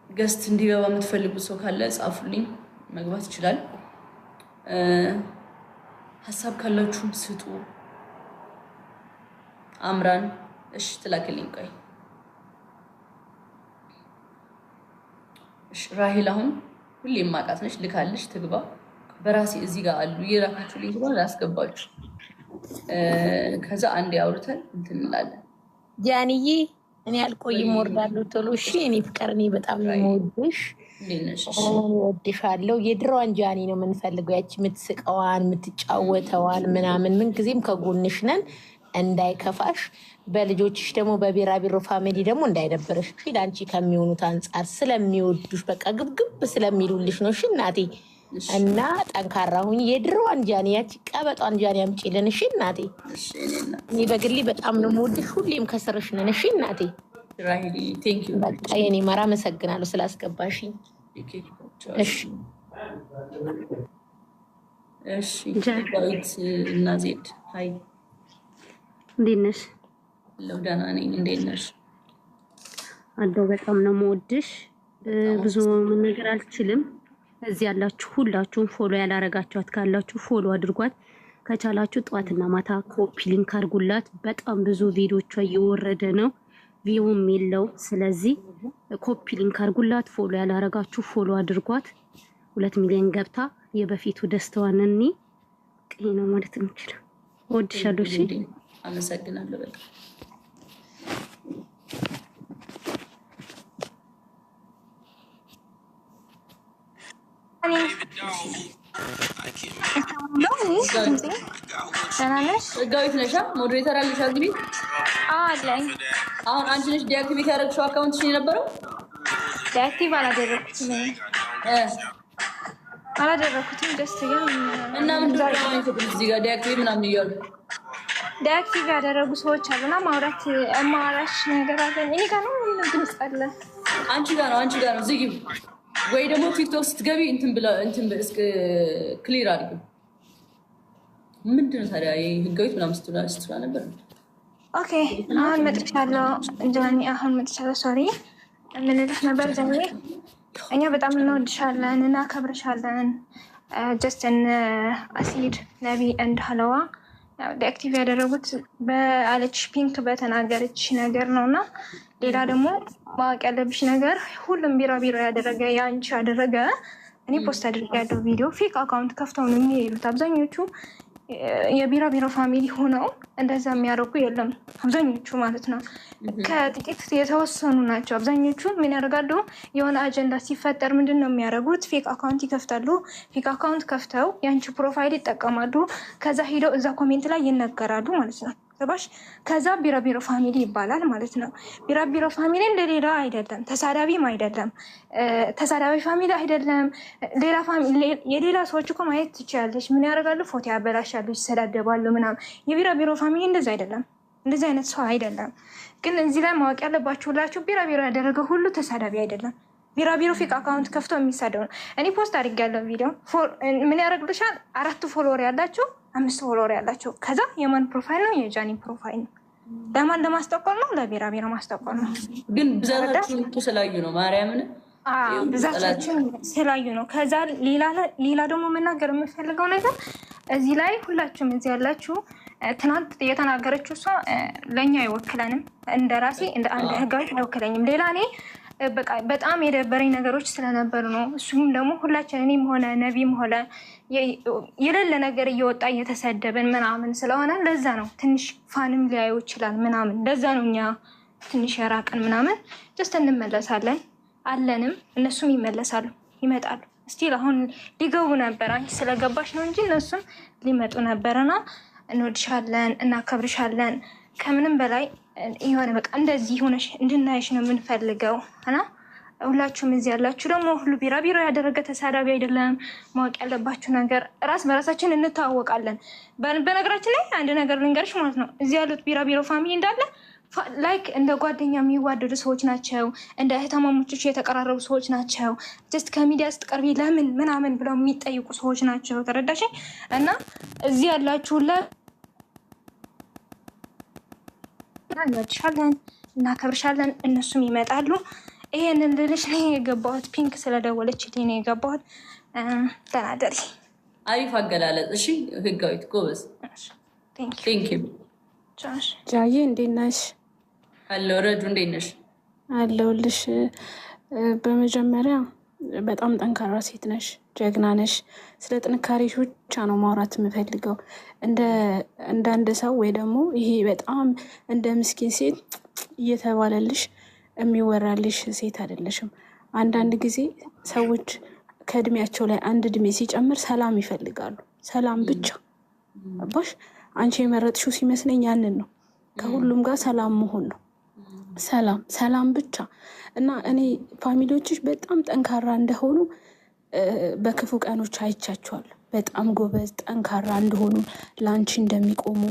ገስት እንዲገባ የምትፈልጉት ሰው ካለ ጻፉልኝ፣ መግባት ይችላል። ሀሳብ ካላችሁም ስጡ። አምራን እሺ ትላክልኝ። ቆይ እሺ ራሂል አሁን ሁሌም ማቃት ነች፣ ልካልሽ ትግባ። በራሴ እዚህ ጋር አሉ እየላካችሁልኝ ስለሆነ ላስገባችሁ። ከዛ አንዴ አውርተን እንትን እንላለን። ጃንዬ እኔ አልቆይም፣ ወርዳለሁ ቶሎ። እሺ እኔ ፍቅር፣ እኔ በጣም ነው የምወድሽ፣ እወድሻለሁ። የድሮዋን ጃኒ ነው የምንፈልገው፣ ያቺ የምትስቀዋን የምትጫወተዋን ምናምን። ምንጊዜም ከጎንሽ ነን፣ እንዳይከፋሽ። በልጆችሽ ደግሞ በቢራቢሮ ፋሚሊ ደግሞ እንዳይደብርሽ። እሺ ለአንቺ ከሚሆኑት አንጻር ስለሚወዱሽ በቃ ግብግብ ስለሚሉልሽ ነው። እሺ እናቴ እና ጠንካራ ሁኝ። የድሮዋን ጃኒ ያቺ ቀበጧን ጃኒ አምጪልን። እሺ እናቴ፣ እኔ በግሌ በጣም ነው የምወድሽ፣ ሁሌም ከስርሽ ነን። እሺ እናቴ፣ በቃ የኔ ማር አመሰግናለሁ ስላስገባሽኝ። እሺ እሺ። ዳዊት እና ዜድ ሀይ፣ እንዴት ነሽ? ደህና ነኝ። እንዴት ነሽ? አለው በጣም ነው የምወድሽ። ብዙ ነገር አልችልም። እዚህ ያላችሁ ሁላችሁም ፎሎ ያላረጋችኋት ካላችሁ ፎሎ አድርጓት። ከቻላችሁ ጠዋትና ማታ ኮፒ ሊንክ አድርጉላት። በጣም ብዙ ቪዲዮቿ እየወረደ ነው፣ ቪውም የለው። ስለዚህ ኮፒ ሊንክ አድርጉላት። ፎሎ ያላረጋችሁ ፎሎ አድርጓት። 2 ሚሊዮን ገብታ የበፊቱ ደስታዋን እኔ ቀይ ነው ማለት እንችላለን። እወድሻለሁ። እሺ አመሰግናለሁ በጣም። ህጋዊት ነሻ? ሞዴሬተር አለሽ? አግቢ አለኝ። አሁን አንቺ ነሽ ዲአክቲቬት ያደረግሽው አካውንትሽ የነበረው? ዲአክቲቭ አላደረኩትም አላደረኩትም። ደስ ይላል። እና ምንድን ነው እዚህ ጋር ዲአክቲቬት ምናምን እያሉ ዲአክቲቭ ያደረጉ ሰዎች አሉና ማውራት አማራሽ ነገር አለ። እኔ ጋር ነው ድምጽ አለ። አንቺ ጋር ነው ዝጊው። ወይ ደግሞ ቲክቶክ ስትገቢ እንትን እስከ ክሊር አድርጊው። ምንድን ነው ታዲያ ህጋዊት ምናምን ስትላ ነበር። ኦኬ አሁን መጥቻለሁ ጃኒ፣ አሁን መጥቻለሁ። ሶሪ ምንልሽ ነበር ጃኒ? እኛ በጣም እንወድሻለን፣ እናከብርሻለን። ጀስትን አሲድ ነቢ እንድ ሀለዋ ዲአክቲቭ ያደረጉት በአለች ፒንክ በተናገረች ነገር ነው። እና ሌላ ደግሞ ማወቅ ያለብሽ ነገር ሁሉም ቢራቢሮ ያደረገ የአንቺ ያደረገ እኔ ፖስት አድርጌ ያለው ቪዲዮ ፌክ አካውንት ከፍተው ነው የሚሄዱት አብዛኞቹ። የቢራቢሮ ፋሚሊ ሆነው እንደዛ የሚያደርጉ የለም አብዛኞቹ ማለት ነው። ከጥቂት የተወሰኑ ናቸው አብዛኞቹ። ምን ያደርጋሉ? የሆነ አጀንዳ ሲፈጠር ምንድን ነው የሚያደርጉት? ፌክ አካውንት ይከፍታሉ። ፌክ አካውንት ከፍተው የአንቺ ፕሮፋይል ይጠቀማሉ። ከዛ ሂደው እዛ ኮሜንት ላይ ይነገራሉ ማለት ነው። ገባሽ? ከዛ ቢራቢሮ ፋሚሊ ይባላል ማለት ነው። ቢራቢሮ ፋሚሊ እንደሌላ አይደለም፣ ተሳዳቢም አይደለም፣ ተሳዳቢ ፋሚሊ አይደለም። ሌላ ፋሚሊ የሌላ ሰዎች እኮ ማየት ትችላለች። ምን ያደርጋሉ? ፎቶ ያበላሻሉ፣ ይሰዳደባሉ ምናምን። የቢራቢሮ ፋሚሊ እንደዚህ አይደለም፣ እንደዚህ አይነት ሰው አይደለም። ግን እዚህ ላይ ማወቅ ያለባችሁ ሁላችሁ ቢራቢሮ ያደረገ ሁሉ ተሳዳቢ አይደለም። ቢራቢሮ ፌክ አካውንት ከፍቶ የሚሳደው ነው። እኔ ፖስት አድርጌያለሁ ቪዲዮ። ምን ያደርግልሻል? 4 ፎሎወር ያላቸው 5 ፎሎወር ያላቸው። ከዛ የማን ፕሮፋይል ነው? የጃኒ ፕሮፋይል ነው። ለማን ለማስጠቆር ነው? ለቢራቢሮ ማስጠቆር ነው። ግን ብዛታችን እኮ ስላዩ ነው ማርያምን፣ ብዛታችን ስላዩ ነው። ከዛ ሌላ ደግሞ መናገር የምፈልገው ነገር እዚህ ላይ ሁላችሁም እዚህ ያላችሁ ትናንት የተናገረችው እሷ ለእኛ አይወክለንም። እንደ ራሴ እንደ አንድ ህጋዊት አይወክለኝም። ሌላ እኔ በቃ በጣም የደበረኝ ነገሮች ስለነበሩ ነው። እሱም ደግሞ ሁላችን እኔም ሆነ ነቢም ሆነ የሌለ ነገር እየወጣ እየተሰደብን ምናምን ስለሆነ ለዛ ነው ትንሽ ፋንም ሊያዩ ይችላል ምናምን። ለዛ ነው እኛ ትንሽ የራቅን ምናምን። ጀስት እንመለሳለን አለንም፣ እነሱም ይመለሳሉ ይመጣሉ። ስቲል አሁን ሊገቡ ነበር፣ አንቺ ስለገባሽ ነው እንጂ እነሱም ሊመጡ ነበርና እንወድሻለን፣ እናከብርሻለን። ከምንም በላይ የሆነ በቃ እንደዚህ ሆነሽ እንድናይሽ ነው የምንፈልገው። እና ሁላችሁም እዚህ ያላችሁ ደግሞ ሁሉ ቢራቢሮ ያደረገ ተሳዳቢ አይደለም። ማወቅ ያለባችሁ ነገር ራስ በራሳችን እንታወቃለን። በነገራችን ላይ አንድ ነገር ልንገርሽ ማለት ነው። እዚህ ያሉት ቢራቢሮ ፋሚሊ እንዳለ ላይክ እንደ ጓደኛ የሚዋደዱ ሰዎች ናቸው። እንደ እህትማማቾች የተቀራረቡ ሰዎች ናቸው። ጀስት ከሚዲያ ስትቀርቢ ለምን ምናምን ብለው የሚጠይቁ ሰዎች ናቸው። ተረዳሽኝ? እና እዚህ ያላችሁ እንወድሻለን፣ እናከብርሻለን። እነሱም ይመጣሉ። ይሄንን ልልሽ ነው የገባሁት። ፒንክ ስለደወለችልኝ ነው የገባሁት። ተናደሪ። አሪፍ አገላለጽ። እሺ ህጋዊት ጎበዝ። ቴንክ ዩ ጃዬ። እንዴት ነሽ? አለሁ። ረዱ እንዴት ነሽ? አለሁልሽ። በመጀመሪያ በጣም ጠንካራ ሴት ነሽ፣ ጀግና ነሽ። ስለ ጥንካሬሽ ብቻ ነው ማውራት የምፈልገው። እንደ አንድ ሰው ወይ ደግሞ ይሄ በጣም እንደ ምስኪን ሴት እየተባለልሽ የሚወራልሽ ሴት አይደለሽም። አንዳንድ ጊዜ ሰዎች ከእድሜያቸው ላይ አንድ እድሜ ሲጨምር ሰላም ይፈልጋሉ። ሰላም ብቻ አባሽ አንቺ የመረጥሽው ሲመስለኝ ያንን ነው። ከሁሉም ጋር ሰላም መሆን ነው። ሰላም ብቻ እና እኔ ፋሚሊዎችሽ በጣም ጠንካራ እንደሆኑ በክፉ ቀኖች አይቻቸዋለሁ። በጣም ጎበዝ ጠንካራ እንደሆኑ ለአንቺ እንደሚቆሙ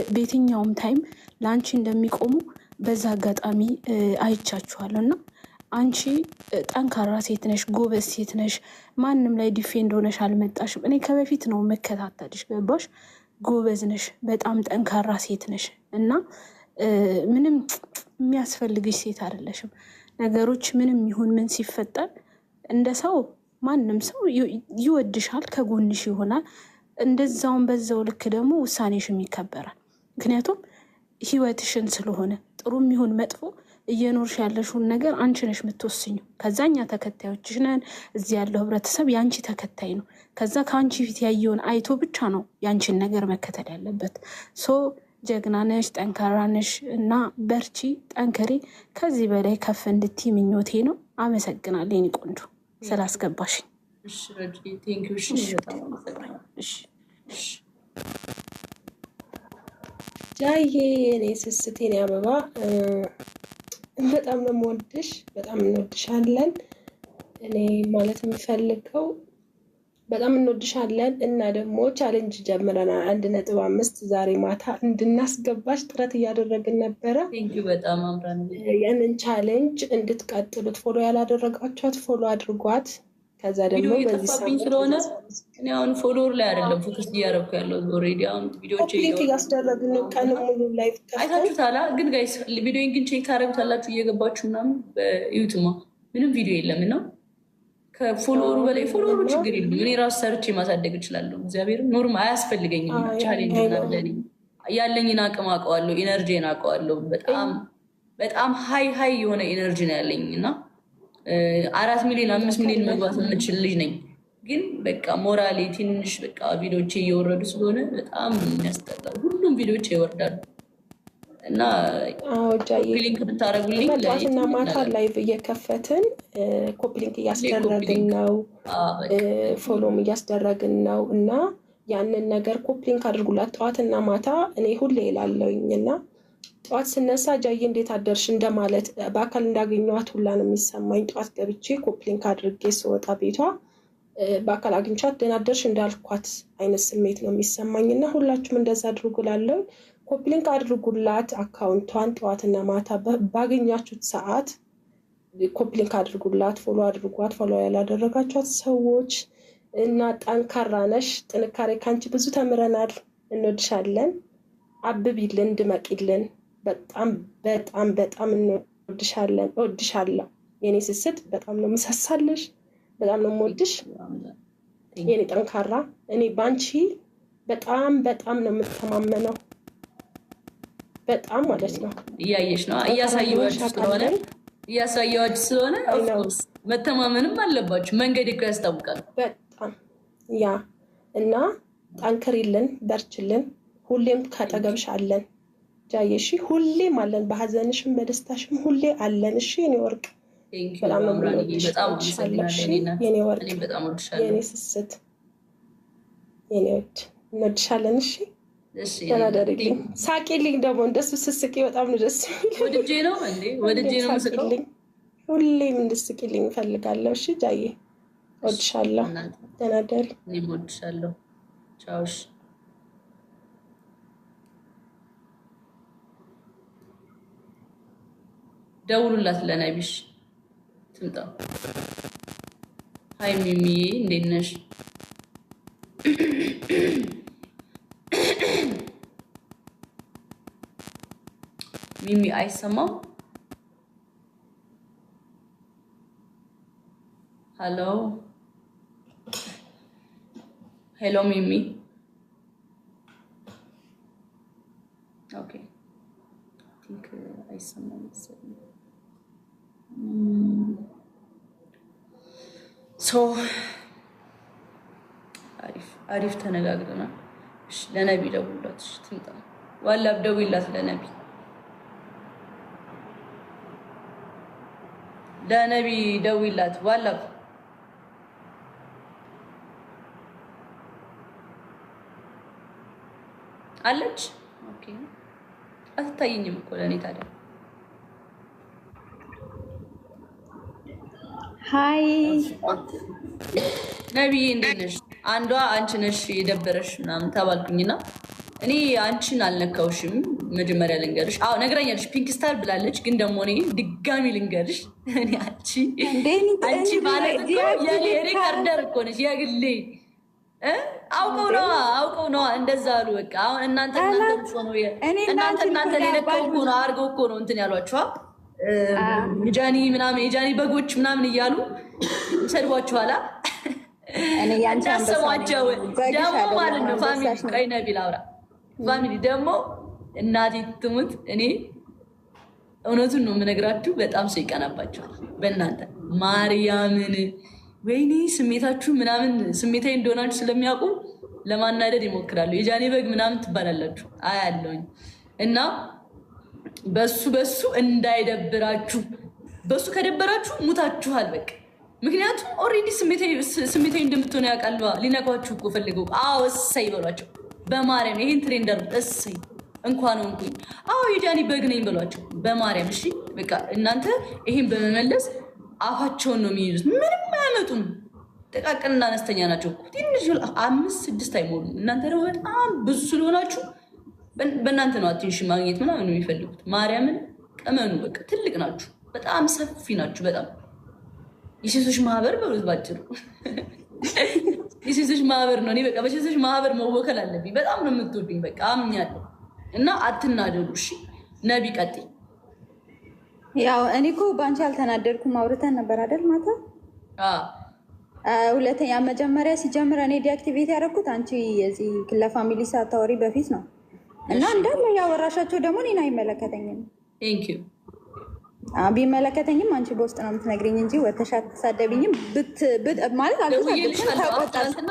በየትኛውም ታይም ለአንቺ እንደሚቆሙ በዛ አጋጣሚ አይቻችኋለሁ። እና አንቺ ጠንካራ ሴት ነሽ፣ ጎበዝ ሴት ነሽ። ማንም ላይ ዲፌንድ ሆነሽ አልመጣሽም። እኔ ከበፊት ነው መከታተልሽ፣ ገባሽ? ጎበዝ ነሽ፣ በጣም ጠንካራ ሴት ነሽ እና ምንም የሚያስፈልግሽ ሴት አይደለሽም። ነገሮች ምንም ይሁን ምን ሲፈጠር እንደ ሰው ማንም ሰው ይወድሻል፣ ከጎንሽ ይሆናል። እንደዛውን በዛው ልክ ደግሞ ውሳኔሽም ይከበራል። ምክንያቱም ህይወትሽን ስለሆነ ጥሩም ይሁን መጥፎ እየኖርሽ ያለሽውን ነገር አንቺ ነሽ የምትወስኙ። ከዛኛ ተከታዮችሽ ነን። እዚህ ያለው ህብረተሰብ የአንቺ ተከታይ ነው። ከዛ ከአንቺ ፊት ያየውን አይቶ ብቻ ነው የአንቺን ነገር መከተል ያለበት። ጀግና ነሽ፣ ጠንካራ ነሽ እና በርቺ፣ ጠንከሪ። ከዚህ በላይ ከፍ እንድትይ ምኞቴ ነው። አመሰግናለሁ የኔ ቆንጆ ስላስገባሽኝ። ጃዬ የኔ ስስት የኔ አበባ በጣም ነው የምወድሽ፣ በጣም እንወድሻለን። እኔ ማለት የምፈልገው በጣም እንወድሻለን እና ደግሞ ቻሌንጅ ጀምረናል 1.5 ዛሬ ማታ እንድናስገባሽ ጥረት እያደረግን ነበረ። በጣም አምራን ያንን ቻሌንጅ እንድትቀጥሉት ፎሎ ያላደረጋችኋት ፎሎ አድርጓት። ከዛ ደግሞ በዚህ ሳምንት ስለሆነ እኔ አሁን ፎሎወር ላይ አይደለም ፎከስ እያደረኩ ያለው ኦልሬዲ አሁን ቪዲዮዎች እያስደረግን ቀን ሙሉ ላይቭ አይታችሁታል። ግን ጋይስ ቪዲዮን ግን ቼክ ታደርጉታላችሁ እየገባችሁ ምናምን በዩቱማ ምንም ቪዲዮ የለም እና ከፎሎወሩ በላይ ፎሎወሩ ችግር የለም። እኔ ራሱ ሰርቼ ማሳደግ እችላለሁ። እግዚአብሔር ኖርም አያስፈልገኝም። ቻሌንጅ ናለኝ ያለኝን አቅም አውቀዋለሁ፣ ኢነርጂን አውቀዋለሁ። በጣም ሀይ የሆነ ኢነርጂ ነው ያለኝ እና 4 ሚሊዮን 5 ሚሊዮን መግባት የምችል ልጅ ነኝ። ግን በቃ ሞራሌ ትንሽ በቃ ቪዲዮቼ እየወረዱ ስለሆነ በጣም የሚያስጠላው። ሁሉም ቪዲዮቼ ይወርዳሉ እና ኮፒሊንክ ብታደረጉልኝ ጠዋትና ማታ ላይቭ እየከፈትን ኮፒሊንክ እያስደረግን ነው፣ ፎሎም እያስደረግን ነው እና ያንን ነገር ኮፒሊንክ አድርጉላት ጠዋትና ማታ። እኔ ሁሌ ይላለውኝ እና ጠዋት ስነሳ ጃዬ እንዴት አደርሽ እንደማለት በአካል እንዳገኘኋት ሁላ ነው የሚሰማኝ። ጠዋት ገብቼ ኮፒሊንክ አድርጌ ስወጣ ቤቷ በአካል አግኝቻት ደህና አደርሽ እንዳልኳት አይነት ስሜት ነው የሚሰማኝ እና ሁላችሁም እንደዛ አድርጉላለሁ። ኮፒሊንክ አድርጉላት አካውንቷን ጠዋትና ማታ ባገኛችሁት ሰዓት ኮፒሊንክ አድርጉላት፣ ፎሎ አድርጓት፣ ፎሎ ያላደረጋችኋት ሰዎች እና ጠንካራ ነሽ። ጥንካሬ ካንቺ ብዙ ተምረናል። እንወድሻለን። አብቢልን፣ ድመቂልን። በጣም በጣም በጣም እንወድሻለን። እወድሻለሁ የኔ ስስት። በጣም ነው የምሳሳልሽ፣ በጣም ነው የምወድሽ የኔ ጠንካራ። እኔ ባንቺ በጣም በጣም ነው የምተማመነው። በጣም ማለት ነው። እያየሽ ነው፣ እያሳየዋች ስለሆነ መተማመንም አለባችሁ። መንገድ እኮ ያስታውቃል በጣም ያ እና ጠንክሪልን፣ በርችልን። ሁሌም ካጠገብሽ አለን ጃዬ። እሺ ሁሌም አለን፣ በሀዘንሽም በደስታሽም ሁሌ አለን። እሺ የኔ ወርቅ በጣም ነው የምንወድሽ። የኔ ወርቅ፣ የኔ ስስት፣ የኔ ወድ እንወድሻለን። እሺ ተናደርልኝ፣ ሳቂልኝ። ደግሞ እንደሱ ስስቂ በጣም ነው ደስ የሚለኝ። ወድጄ ነው ምስቀው። ሁሌም እንድስቂልኝ እፈልጋለሁ። እሺ ጃዬ እወድሻለሁ። ተናደሪ። እኔም እወድሻለሁ። ቻውሽ። ደውሉላት ለነቢሽ ትምጣ። ሀይ ሚሚዬ እንዴት ነሽ? ሚሚ አይሰማም? ሄሎ ሄሎ ሚሚ ኦኬ ቲንክ አይሰማም መሰለኝ። ሶ አሪፍ ተነጋግረናል። እሺ ለነቢ ደውላት። እሺ ትምጣ። ዋላብ ደውይላት ለነቢ ደውይላት። ዋላብ አለች። ኦኬ አትታየኝም እኮ ለእኔ ታዲያ። ሀይ ነቢዬ እንዴት ነሽ? አንዷ አንቺ ነሽ የደበረሽ ምናምን ተባልኩኝና እኔ አንቺን አልነካውሽም። መጀመሪያ ልንገርሽ፣ አዎ ነግራኛለሽ፣ ፒንክ ስታር ብላለች። ግን ደግሞ እኔ ድጋሚ ልንገርሽ፣ እኔ አንቺ ማለት እኮ የሪካርደር እኮ ነሽ የግሌ። አውቀው ነዋ እንደዛ አሉ። በቃ አሁን እናንተ የነካው እኮ ነው አድርገው እኮ ነው እንትን ያሏችኋ የጃኒ ምናምን የጃኒ በጎች ምናምን እያሉ ይሰድቧችኋላ። እንዳሰሟቸው ደግሞ ማለት ነው። ፋሚሊ ቀይ ነቢል አውራ ፋሚሊ ደግሞ እናቴ ትሙት፣ እኔ እውነቱን ነው የምነግራችሁ። በጣም ሰው ይቀናባችኋል በእናንተ ማርያምን። ወይኔ ስሜታችሁ ምናምን ስሜታዊ እንደሆናችሁ ስለሚያውቁ ለማናደድ ይሞክራሉ። የጃኒ በግ ምናምን ትባላላችሁ አያለውኝ እና በሱ እንዳይደብራችሁ። በሱ ከደበራችሁ ሙታችኋል በቃ። ምክንያቱም ኦልሬዲ ስሜታዊ እንደምትሆነ ያውቃል። ሊነኳችሁ እኮ ፈልገው። አዎ እሰይ በሏቸው በማርያም። ይሄን ትሬንደር እሰይ እንኳን ሆንኩኝ። አዎ የጃኒ በግ ነኝ በሏቸው በማርያም። እሺ በቃ እናንተ ይሄን በመመለስ አፋቸውን ነው የሚይዙት። ምንም አያመጡም። ጥቃቅንና አነስተኛ ናቸው። ትንሽ 5-6 አይሞሉም። እናንተ ደግሞ በጣም ብዙ ስለሆናችሁ በእናንተ ነው አቴንሽን ማግኘት ምናምን የሚፈልጉት። ማርያምን ቀመኑ። በቃ ትልቅ ናችሁ፣ በጣም ሰፊ ናችሁ። በጣም የሴቶች ማህበር በሉት ባጭሩ። የሴቶች ማህበር ነው። እኔ በቃ በሴቶች ማህበር መወከል አለብኝ። በጣም ነው የምትወዱኝ። በቃ አምኛለሁ እና አትናደዱ። እሺ ነቢ ቀጥይ። ያው እኔ እኮ በአንቺ አልተናደድኩም። አውርተን ነበር አይደል ማታ? ሁለተኛ መጀመሪያ ሲጀምር እኔ ዲአክቲቬት ያደረኩት አንቺ የዚህ ለፋሚሊ ሳታወሪ በፊት ነው እና እንዳለ ያወራሻቸው ደግሞ እኔን አይመለከተኝም። ቢመለከተኝም አንቺ በውስጥ ነው የምትነግሪኝ እንጂ ወተሻ አትሳደብኝም። ማለት አልተሳደብኩም።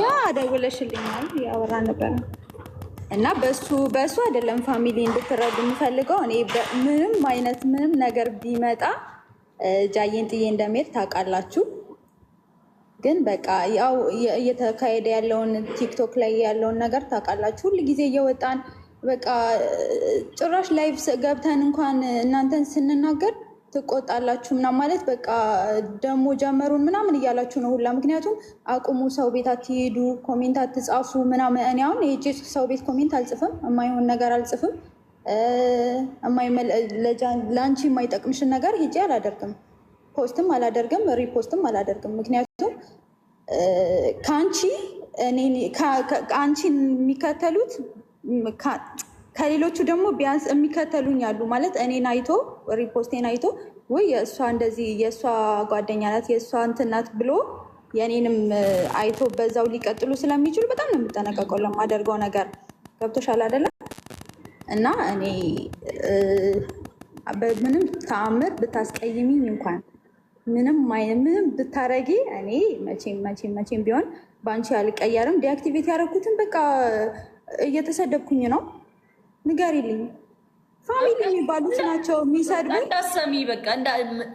ያ ደውለሽልኛል፣ ያወራን ነበረ እና በሱ አይደለም ፋሚሊ እንድትረዱ የምፈልገው። እኔ ምንም ነገር ቢመጣ ጃዬን ጥዬ እንደምሄድ ታውቃላችሁ። ግን በቃ ያው እየተካሄደ ያለውን ቲክቶክ ላይ ያለውን ነገር ታውቃላችሁ። ሁል ጊዜ እየወጣን በቃ ጭራሽ ላይቭ ገብተን እንኳን እናንተን ስንናገር ትቆጣላችሁ ምናምን ማለት በቃ ደግሞ ጀመሩን ምናምን እያላችሁ ነው ሁላ። ምክንያቱም አቁሙ፣ ሰው ቤት አትሄዱ፣ ኮሜንት አትጻፉ ምናምን። እኔ አሁን የእጅ ሰው ቤት ኮሜንት አልጽፍም፣ የማይሆን ነገር አልጽፍም፣ ለአንቺ የማይጠቅምሽን ነገር ሄጄ አላደርግም፣ ፖስትም አላደርግም፣ ሪፖስትም አላደርግም። ምክንያቱም አንቺን የሚከተሉት ከሌሎቹ ደግሞ ቢያንስ የሚከተሉኝ አሉ ማለት እኔን አይቶ ሪፖስቴን አይቶ ወይ የእሷ እንደዚህ የእሷ ጓደኛ ናት የእሷ እንትን ናት ብሎ የኔንም አይቶ በዛው ሊቀጥሉ ስለሚችሉ በጣም ነው የምጠነቀቀው ለማደርገው ነገር። ገብቶሻል አይደለም? እና እኔ በምንም ተአምር ብታስቀይሚኝ እንኳን ምንም ብታረጊ እኔ መቼም ቢሆን በአንቺ አልቀየርም። ዲአክቲቬት ያደረኩትን በቃ እየተሰደብኩኝ ነው። ንገሪልኝ። ፋሚሊ የሚባሉት ናቸው የሚሰድቡ። እንዳሰሚ በቃ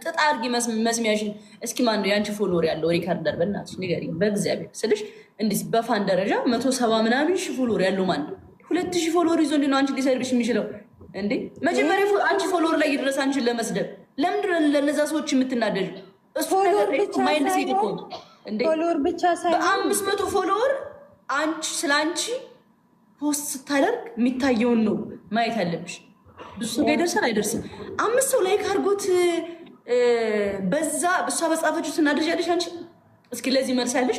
ጥጥ አድርጊ መስሚያሽን። እስኪ ማን ነው የአንቺ ፎሎወር ያለው ሪካርደር? በእናትሽ ንገሪኝ በእግዚአብሔር ስልሽ። እንዲህ በፋን ደረጃ 170 ምናምን ሺህ ፎሎወር ያለው ማን ነው? 2000 ፎሎወር ይዞ እንዲ ነው አንቺ ሊሰድብሽ የሚችለው እንዴ? መጀመሪያ አንቺ ፎሎወር ላይ ይድረስ አንቺን ለመስደብ። ለምንድን ለነዛ ሰዎች የምትናደጁ? እሱ ማይንድ ሴት እኮ እንዴ! ፎሎወር ብቻ ሳይሆን 500 ፎሎወር ስለ አንቺ ፖስት ስታደርግ የሚታየውን ነው ማየት ያለብሽ። ብዙ ሰው ጋር ይደርሳል አይደርስም? 5 ሰው ላይክ አድርጎት በዛ እሷ በጻፈችው ስናደርጃለሽ አንቺ። እስኪ ለዚህ መልስ ያለሽ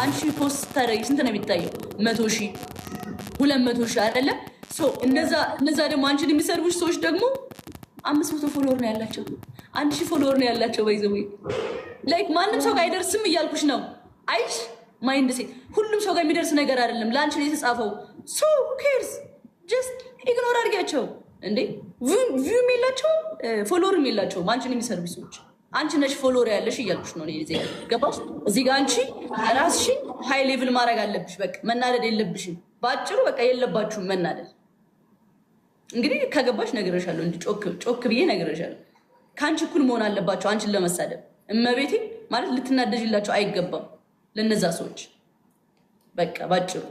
አንቺ ፖስት ስታደርጊ ስንት ነው የሚታየው? 100 ሺህ 200 ሺህ አይደለም? እነዛ ደግሞ አንቺን የሚሰርቡሽ ሰዎች ደግሞ 500 ፎሎወር ነው ያላቸው፣ 1000 ፎሎወር ነው ያላቸው። ባይዘው ላይክ ማንም ሰው ጋር አይደርስም እያልኩሽ ነው። አይሽ ማይንድ ሴት ሁሉም ሰው ጋር የሚደርስ ነገር አይደለም። ለአንቺ ነው የተጻፈው። ሶ ኬርስ ጀስት ኢግኖር አድርጊያቸው እንዴ። ቪው የላቸው ፎሎወርም የላቸውም አንቺን የሚሰርቡ ሰዎች። አንቺ ነሽ ፎሎወር ያለሽ እያልኩሽ ነው። ገባሽ? እዚህ ጋር አንቺ ራስሽን ሃይ ሌቭል ማድረግ አለብሽ። በቃ መናደድ የለብሽም። በአጭሩ በቃ የለባችሁም መናደድ። እንግዲህ ከገባሽ ነግሬሻለሁ፣ እንጂ ጮክ ብዬ ነግሬሻለሁ። ከአንቺ እኩል መሆን አለባቸው አንቺን ለመሳደብ። እመቤቴ ማለት ልትናደጅላቸው አይገባም ለነዛ ሰዎች። በቃ ባጭሩ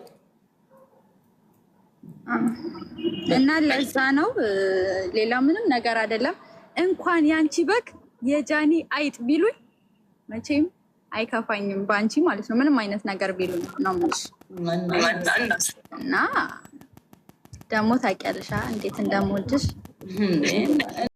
እና ለዛ ነው ሌላ ምንም ነገር አይደለም። እንኳን ያንቺ በግ የጃኒ አይጥ ቢሉኝ መቼም አይከፋኝም፣ በአንቺ ማለት ነው። ምንም አይነት ነገር ቢሉኝ ነው የምልሽ። እና ደግሞ ታውቂያለሽ እንዴት እንደምወድሽ